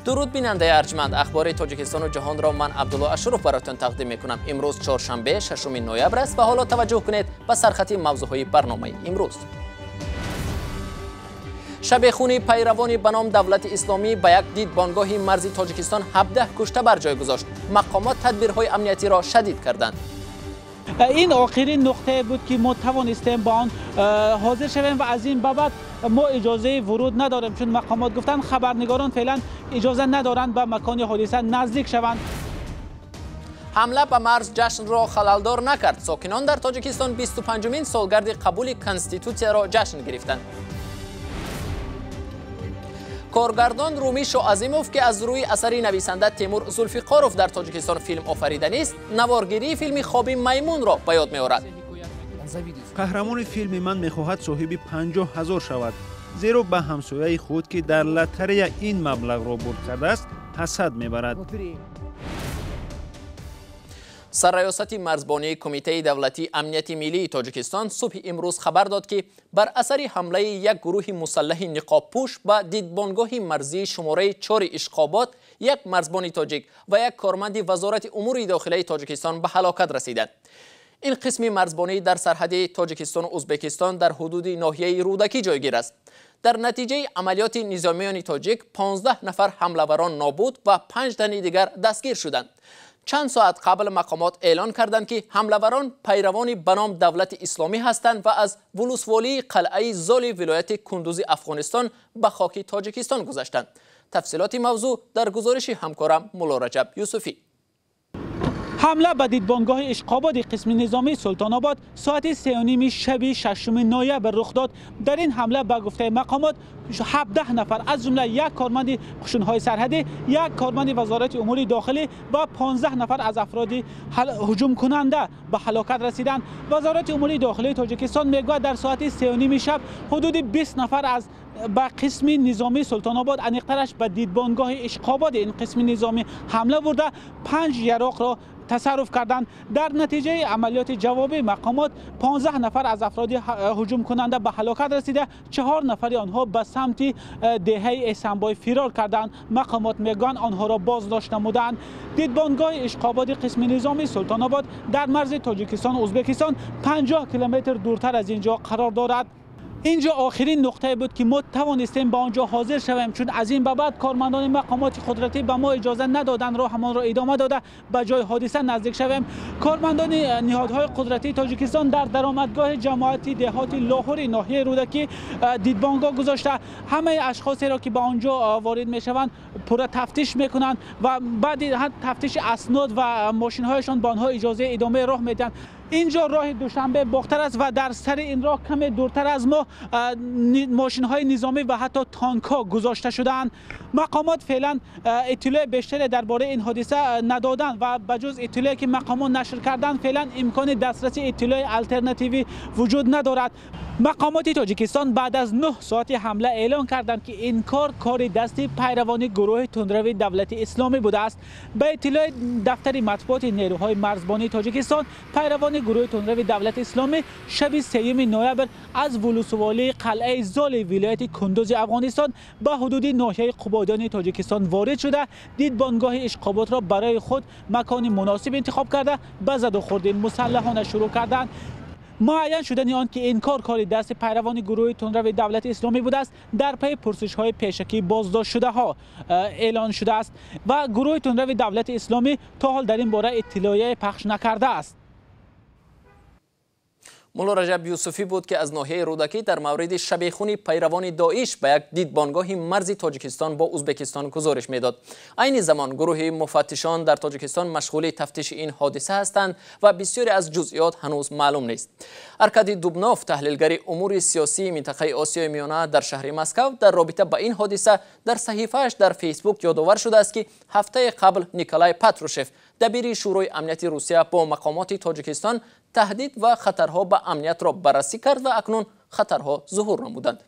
درود بیننده ارجمند، اخبار تاجیکستان و جهان را من عبدالله اشرف براتون تقدیم میکنم. امروز چهارشنبه 6 نوامبر است و حالا توجه کنید به سرخط موضوعهای برنامه امروز. شبخونی پیروانی به نام دولت اسلامی به یک دیدبانگاه مرزی تاجیکستان 17 کشته بر جای گذاشت. مقامات تدبیرهای امنیتی را شدید کردند. این آخرین نقطه بود که ما توانستیم با آن حاضر شویم و از این بابت ما اجازه ورود نداریم، چون مقامات گفتن خبرنگاران فعلا اجازه ندارند به مکان حادثه نزدیک شوند. حمله به مرز جشن را خللدار نکرد. ساکنان در تاجیکستان 25مین سالگرد قبول کنستیتوسیارو جشن گرفتند. کارگردان رومی شاعظیموف که از روی اثری نویسنده تیمور زلفیقاروف در تاجیکستان فیلم آفریده است، نوارگیری فیلم خواب میمون را به یاد می‌آورد. قهرمان فیلم من می‌خواهد صاحب 50,000 شود، زیرا به همسایه خود که در لاتاری این مبلغ را برد کرده است حسد می‌برد. سرریاست مرزبانی کمیته دولتی امنیت ملی تاجیکستان صبح امروز خبر داد که بر اثر حمله یک گروه مسلح نقاب پوش به دیدبانگاه مرزی شماره 4 اشقابات، یک مرزبان تاجیک و یک کارمند وزارت امور داخلی تاجیکستان به هلاکت رسیدند. این قسم مرزبانی در سرحد تاجیکستان و ازبکستان در حدود ناحیه رودکی جایگیر است. در نتیجه عملیات نظامیان تاجیک 15 نفر حمله‌وران نابود و 5 تن دیگر دستگیر شدند. چند ساعت قبل مقامات اعلان کردند که حمله‌وران پیروان به نام دولت اسلامی هستند و از ولسوالی قلعه زال ولایت کندوز افغانستان به خاک تاجیکستان گذشتند. تفصیلات موضوع در گزارش همکارم مولا رجب یوسفی. حمله به دیدبانگاه اشقابات قسم نظامی سلطان آباد ساعت 3:30 شب 6 نوامبر رخ داد. در این حمله به گفته مقامات 17 نفر از جمله یک کارمند قشون‌های سرحدی، یک کارمند وزارت امور داخلی و 15 نفر از افراد هجوم کننده به هلاکت رسیدند. وزارت امور داخلی تاجیکستان میگوید در ساعت 3:30 شب حدود 20 نفر از به قسم نظامی سلطان آباد انیقترش به دیدبانگاه اشقابات این قسم نظامی حمله ورده 5 یراق را تصرف کردند. در نتیجه عملیات جوابی مقامات 15 نفر از افراد هجوم کننده به هلاکت رسیده، 4 نفر آنها به سمت دهه اسنبای فرار کردند. مقامات میگویند آنها را بازداشت نمودند. دیدبانگاه اشقابات قسم نظامی سلطان آباد در مرز تاجیکستان و ازبکستان 50 کیلومتر دورتر از اینجا قرار دارد. اینجا آخرین نقطه بود که ما توانستیم با آنجا حاضر شویم، چون از این به بعد کارمندان مقامات قدرتی به ما اجازه ندادند را همان را ادامه داده به جای حادثه نزدیک شویم. کارمندان نهادهای قدرتی تاجیکستان در درآمدگاه جماعتی دهات لاهور ناحیه رودکی دیدبانگاه گذاشته. همه اشخاصی را که به آنجا وارد میشوند پر تفتیش میکنند و بعد تفتیش اسناد و ماشین هایشان به آنها اجازه ادامه راه میدن. اینجا راه دوشنبه باختر است و در سر این راه کمی دورتر از ما ماشین های نظامی و حتی تانک ها گذاشته شدند. مقامات فعلا اطلاع بیشتری درباره این حادثه ندادند و بجز اطلاعی که مقامات نشر کردند فعلا امکان دسترسی اطلاع الटरनेटिوی وجود ندارد. مقامات تاجیکستان بعد از 9 ساعت حمله اعلان کردند که این کار دستی پیروان گروه تندروی دولت اسلامی بوده است. به اطلاع دفتر مطبوعات نیروهای مرزبانی تاجیکستان، پیروان گروه تندروی دولت اسلامی شب 3 نوامبر از ولسوالی قلعه زال ولایت کندوز افغانستان به حدود ناحیه قبادان تاجیکستان وارد شده، دیدبانگاه اشقابات را برای خود مکان مناسب انتخاب کرده به زد و خورد مسلحانه شروع کردند. معین شدن آن که این کار دست پیروان گروه تندروی دولت اسلامی بوده است در پی پرسش های پیشکی بازداشت شده ها اعلان شده است و گروه تندروی دولت اسلامی تا حال در این باره اطلاعیه پخش نکرده است. مولا رجب یوسفی بود که از ناحیه رودکی در مورد شبخونی پیروان داعش به یک دیدبانگاه مرزی تاجیکستان با ازبکستان گزارش میداد. عین زمان گروه مفتشان در تاجیکستان مشغول تفتیش این حادثه هستند و بسیاری از جزئیات هنوز معلوم نیست. ارکادی دوبنوف، تحلیلگر امور سیاسی منطقه آسیای میانه در شهر مسکو، در رابطه با این حادثه در صحیفه‌اش در فیسبوک یادآور شده است که هفته قبل نیکولای پاتروشف، دبیر شورای امنیت روسیه، با مقامات تاجیکستان تهدید و خطرها به امنیت را بررسی کرد و اکنون خطرها ظهور نمودند.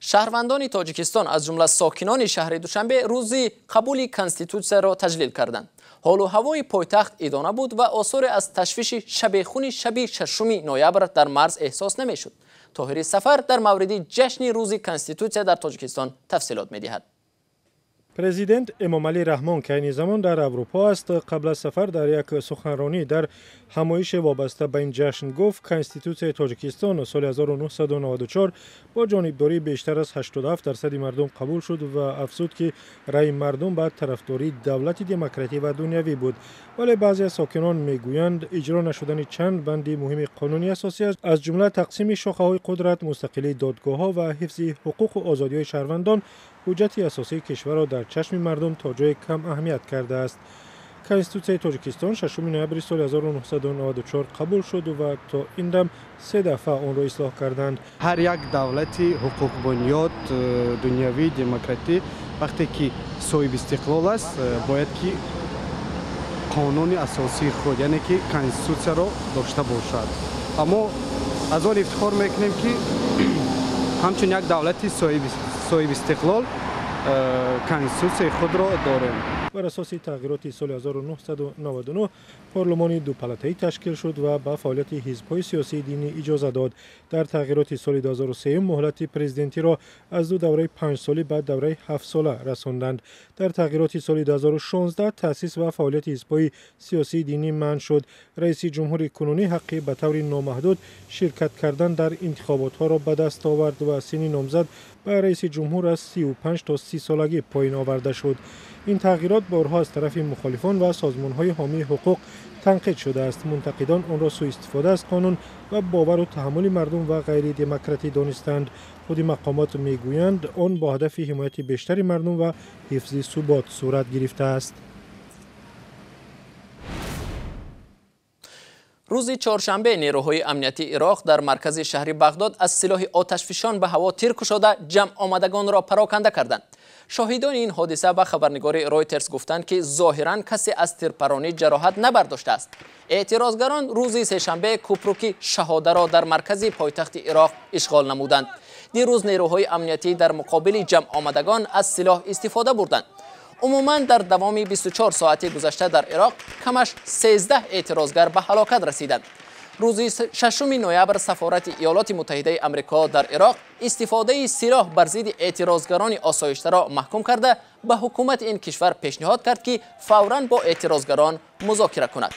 شهروندان تاجیکستان از جمله ساکنان شهر دوشنبه روزی قبول کنستیتوسیارو را تجلیل کردند. حال و هوای پایتخت ادانه بود و آثار از تشویش شبخون شب 6 نوامبر در مرز احساس نمیشد. طاهری سفر در مورد جشن روز کنستیتوسیا در تاجیکستان تفصیلات می‌دهد. президент эмомалӣ раҳмон ки айни замон дар аврупо аст, қабл аз сафар дар як суханронӣ дар ҳамоиши вобаста ба ин ҷашн гуфт конститутсияи Тоҷикистон соли 1994 бо ҷонибдории бештар аз 87% мардум қабул шуд ва афзуд ки раи мардум ба тарафдории давлати демократӣ ва дунявӣ буд. вале баъзе аз сокинон мегӯянд иҷро нашудани чанд банди муҳими қонунии асосӣ аст, аз ҷумла тақсими шохаҳои қудрат, мустақилии додгоҳҳо ва ҳифзи ҳуқуқу озодиҳои шаҳрвандон ҳуҷҷати асосии кишварро дар чашми мардум то ҷои кам аҳамият кардааст. Конститутсияи Тоҷикистон 6 ноябри соли 1994 қабул шуд ва то ин дам 3 дафъа онро ислоҳ карданд. ҳар як давлати ҳуқуқбунёд дунявӣ демократӣ вақте ки соҳиби истиқлол аст, бояд ки қонуни асосии худ, яъне ки конститутсияро дошта бошад. аммо аз он ифтихор мекунем ки ҳамчун як давлати соҳиби истиқлол конститутсияи худро дорем. бар асоси тағйироти соли 1999 парлумони дупалатаӣ ташкил шуд ва ба фаъолияти ҳизбҳои сиёсии динӣ иҷоза дод. дар тағйироти соли 2003 муҳлати президентиро аз 2 давраи 5 солӣ ба давраи 7 сола расонданд. дар тағйироти соли 2016 таъсис ва фаъолияти ҳизбҳои сиёсии динӣ манъ шуд. раиси ҷумҳури кунунӣ ҳаққи ба таври номаҳдуд ширкат кардан дар интихоботҳоро ба даст овард ва синни номзад ба раиси ҷумҳур аз 35 то 30 солагӣ поин оварда шуд. ин тағйирот борҳо аз тарафи мухолифон ва созмонҳои ҳомии ҳуқуқ танқид шудааст. мунтақидон онро суистифода аз қонун ва бовару таҳаммули мардум ва ғайридемократӣ донистанд. худи мақомот мегӯянд он бо ҳадафи ҳимояти бештари мардум ва ҳифзи субот сурат гирифтааст. рӯзи чоршанбе нерӯҳои амнияти ироқ дар маркази шаҳри бағдод аз силоҳи оташфишон ба ҳаво тир кушода ҷамъомадагонро пароканда карданд. шоҳидони ин ҳодиса ба хабарнигори Reuters гуфтанд ки зоҳиран касе аз тирпаронӣ ҷароҳат набардоштааст. эътирозгарон рӯзи сешанбе кӯпруки шаҳодаро дар маркази пойтахти ироқ ишғол намуданд. дирӯз нерӯҳои амниятӣ дар муқобили ҷамъомадагон аз силоҳ истифода бурданд. умуман дар давоми 24 соати гузашта дар ироқ камаш 13 эътирозгар ба ҳалокат расиданд. рӯзи 6 ноябр сафорати иёлоти муттаҳидаи амрико дар ироқ истифодаи силоҳ бар зидди эътирозгарони осоиштаро маҳкум карда ба ҳукумати ин кишвар пешниҳод кард ки фавран бо эътирозгарон музокира кунад.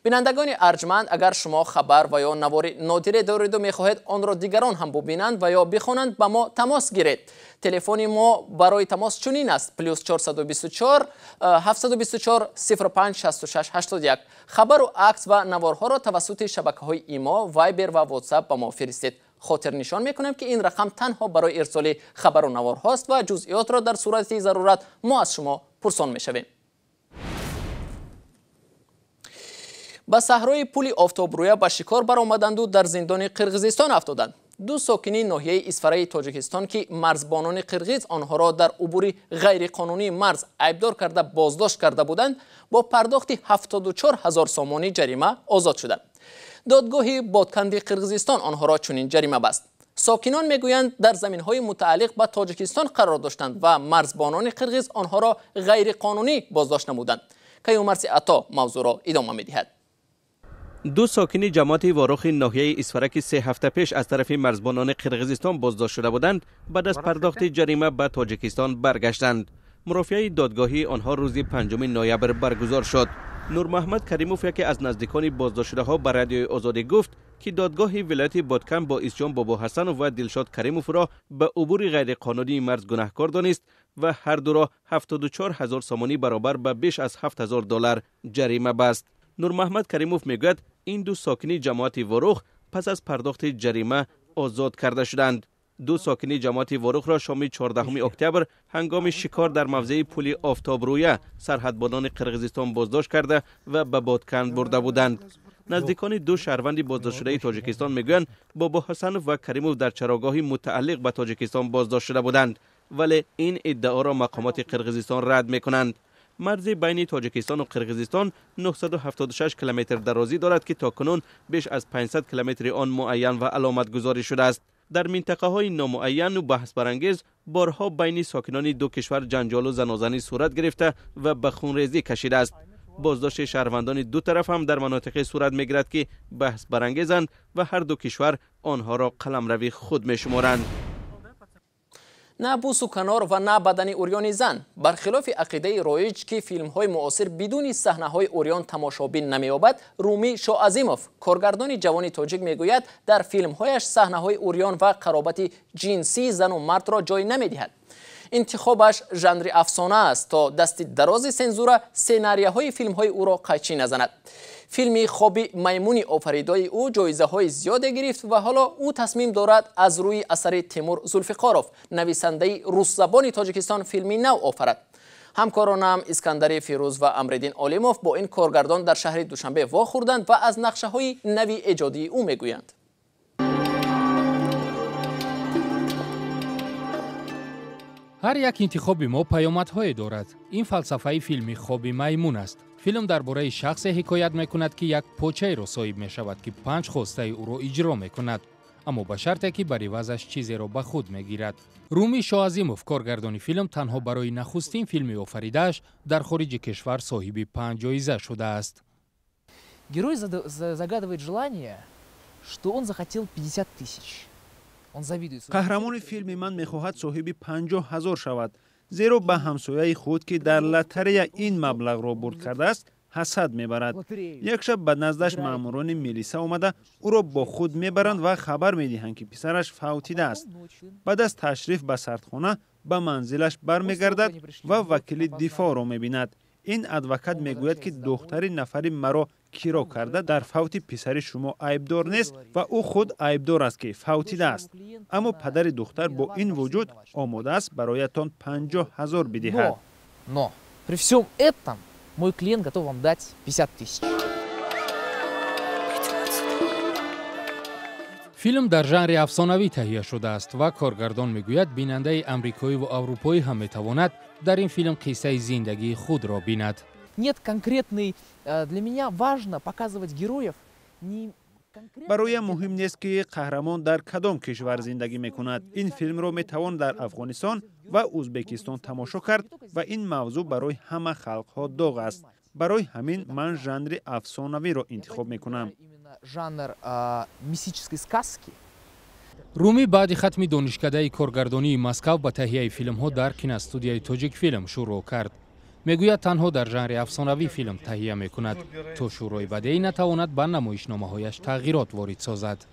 бинандагони арҷманд, агар шумо хабар ва ё навори нодире доред ва мехоҳед онро дигарон ҳам бубинанд ва ё бихонанд, ба мо тамос гиред. телефони мо барои тамос чунин аст: +424 724 05 66 81. хабару акс ва наворҳоро тавассути шабакаҳои имо, вайбер ва ватсап ба мо фиристед. хотирнишон мекунем ки ин рақам танҳо барои ирсоли хабару наворҳост ва ҷузъиётро дар сурати зарурат мо аз шумо пурсон мешавем. ба саҳрои пули офтобрӯя ба шикор баромаданду дар зиндони Қирғизистон афтоданд. ду сокини ноҳияи Исфараи Тоҷикистон ки марзбонони қирғиз онҳоро дар убури ғайриқонунии марз айбдор карда боздошт карда буданд, бо пардохти 74 000 сомони ҷарима озод шуданд. додгоҳи бодканди Қирғизистон онҳоро чунин ҷарима баст. сокинон мегӯянд дар заминҳои мутааллиқ ба Тоҷикистон қарор доштанд ва марзбонони қирғиз онҳоро ғайриқонунӣ боздошт намуданд. каюмарси ато мавзӯъро идома медиҳад. ду сокини ҷамоати ворохи ноҳияи Исфараки 3 ҳафта пеш аз тарафи марзбонони Қирғизистон боздошт шуда буданд, баъд аз пардохти ҷарима ба Тоҷикистон баргаштанд. мурофиаи додгоҳии онҳо рӯзи 5 ноябр баргузор шуд. нурмаҳмад каримов, яке аз наздикони боздоштшудаҳо, ба радиои озодӣ гуфт ки додгоҳи вилояти Бодкан бо исҷон Бобо Ҳасанов ва Дилшод Каримовро ба убури ғайриқонунии марз гунаҳкор донист ва ҳардуро 74 000 сомонӣ баробар ба беш аз $7000 ҷарима баст. нурмаҳмад каримов мегӯяд ин ду сокини ҷамоати ворӯх пас аз пардохти ҷарима озод карда шуданд. ду сокини ҷамоати ворӯхро шоми 14 октябр ҳангоми шикор дар мавзеи пули офтобрӯя сарҳадбонони Қирғизистон боздошт карда ва ба Бодкан бурда буданд. наздикони ду шаҳрванди боздоштшудаи Тоҷикистон мегӯянд Бобо Ҳасанов ва Каримов дар чарогоҳи мутааллиқ ба Тоҷикистон боздошт шуда буданд, вале ин иддаоро мақомоти Қирғизистон рад мекунанд. марзи байни Тоҷикистону Қирғизистон 976 километр дарозӣ дорад ки токунун беш аз 500 километри он муайян ва аломатгузорӣ шудааст. дар минтақаҳои номуайяну баҳсбарангез борҳо байни сокинони ду кишвар ҷанҷолу занозанӣ сурат гирифта ва ба хунрезӣ кашидааст. боздошти шаҳрвандони ду тараф ҳам дар манотиқе сурат мегирад ки баҳсбарангезанд ва ҳар ду кишвар онҳоро қаламрави худ мешуморанд. نه بوس و کنار و نه بدن اوریان زن. برخلاف عقیده رایج که فیلم های معاصر بدون صحنه های اوریان تماشابین نمی‌یابد، رومی شاعظیموف کارگردان جوان تاجیک میگوید در فیلم هایش صحنه های اوریان و قرابت جنسی زن و مرد را جای نمی‌دهد. انتخابش ژانر افسانه است تا دست دراز سنزور سناریوهای فیلم های او را قیچی نزند. فیلم خوابی میمونی آفریدای او جایزه های زیاد گرفت و حالا او تصمیم دارد از روی اثر تیمور زولفقاروف نویسنده روس زبان تاجیکستان فیلمی نو آفرد. همکارانم اسکندر فیروز و امردین علیموف با این کارگردان در شهر دوشنبه واخوردند و از نقشه های نوی ایجادی او میگویند. هر یک انتخاب ما پیامدهای دارد. این فلسفه فیلمی خوابی میمون است. فیلم درباره شخص حکایت میکند که یک پوچه را صاحب می شود که 5 خواسته او را اجرا میکند، اما به شرطی که بر عوضش چیزی را به خود میگیرد. رومی شاعظیموف کارگردان فیلم تنها برای نخستین فیلمی آفریده‌اش در خارج کشور صاحب 5 جایزه شده است. Герой загадывает желание, что он захотел 50 тысяч. Он завидует. قهرمان فیلم من میخواهد صاحب 50,000 شود، زیرا به همسایه خود که در لاتاری این مبلغ را برد کرده است حسد میبرد. یک شب به نزدش ماموران میلیسا آمده او را با خود میبرند و خبر میدهند که پسرش فوتیده است. بعد از تشریف به سردخانه به منزلش برمیگردد و وکیل دفاع را میبیند. این ادوکات میگوید که دختر نفری مرا کیرا کرده در فوت پسر شما عیبدار نیست و او خود عیبدار است که فوتیده است، اما پدر دختر با این وجود آماده است برایتان 50,000 بدهد. Но при всем этом мой клиент готов вам дать 50 тысяч. فیلم در ژانر افسانوی تهیه شده است و کارگردان میگوید بیننده آمریکایی و اروپایی هم میتواند در این فیلم قصه زندگی خود را بیند. Нет конкретной, для меня важно показывать героев не برای مهم نیست که قهرمان در کدام کشور زندگی میکند. این فیلم را میتوان در افغانستان و ازبکستان تماشا کرد و این موضوع برای همه خلقها داغ است. برای همین من ژانر افسانوی را انتخاب میکنم. жанр мистической сказки. رومی بعد ختم دانشکده کارگردانی مسکو به تهیه فیلم ها در کینوستودیوی تاجیک فیلم شروع کرد. میگوید تنها در ژانر افسانوی فیلم تهیه میکند تا شورای بدیعی نتواند به نمایشنامه‌هایش تغییرات وارد سازد.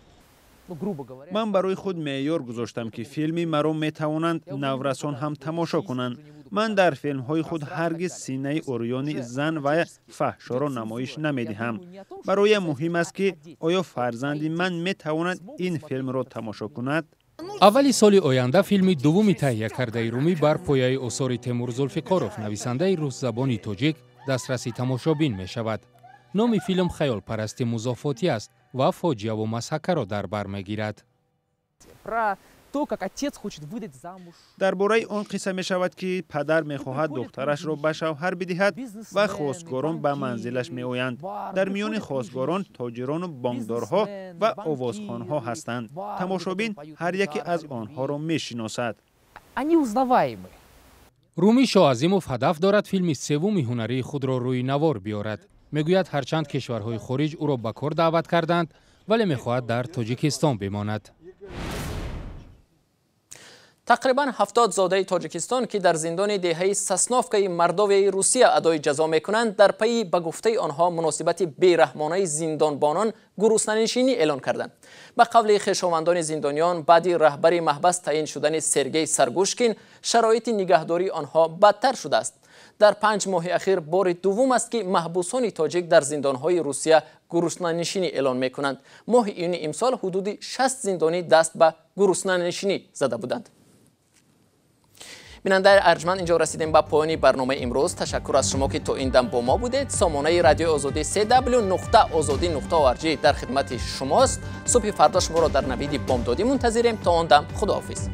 من برای خود معیار گذاشتم که فیلمی مرا میتوانند نورسان هم تماشا کنند. من در فیلم های خود هرگز سینه اوریان زن و فحشا را نمایش نمیدهم. برای مهم است که آیا فرزند من میتواند این فیلم را تماشا کند؟ اولی سال آینده فیلمی دومی تهیه کرده رومی بر پایه آثار تیمور زولفقاروف نویسنده روس زبان تاجیک دسترسی تماشابین می شود. نام فیلم خیال پرستی مضافاتی است و فاجعه و مسحکه را در بر میگیرد. درباره آن قصه می شود که پدر می خواهد دخترش را به شوهر بدهد و خواستگاران به منزلش می آیند. در میان خواستگاران تاجران و بانکدارها و آوازخوانها هستند. تماشابین هر یکی از آنها را می شناسد. رومی شاعظیموف هدف دارد فیلم سوم هنری خود را روی نوار بیارد. میگوید هرچند کشورهای خارج او را به کار دعوت کردند ولی میخواهد در تاجیکستان بماند. تقریبا 70 زاده تاجیکستان که در زندان دهه سسنافکای مرداوی روسیه ادای جزا میکنند در پی به گفته آنها مناسبت بیرحمانه زندانبانان گرسنه‌نشینی اعلان کردند. به قول خویشاوندان زندانیان بعد رهبر محبس تعیین شدن سرگئی سرگوشکین شرایط نگهداری آنها بدتر شده است. در 5 ماه اخیر بار دوم است که محبوسان تاجیک در زندانهای روسیه گرسنه‌نشینی اعلان میکنند. ماه ایون امسال حدود 60 زندانی دست به گرسنه‌نشینی زده بودند. بیننده ارجمند اینجا رسیدیم به پایان برنامه امروز. تشکر از شما که تا این دم با ما بودید. سامانه رادیو آزادی www.azadi.org در خدمت شماست. صبح فردا شما را در نوید بامدادی منتظریم. تا آن دم خداحافظ.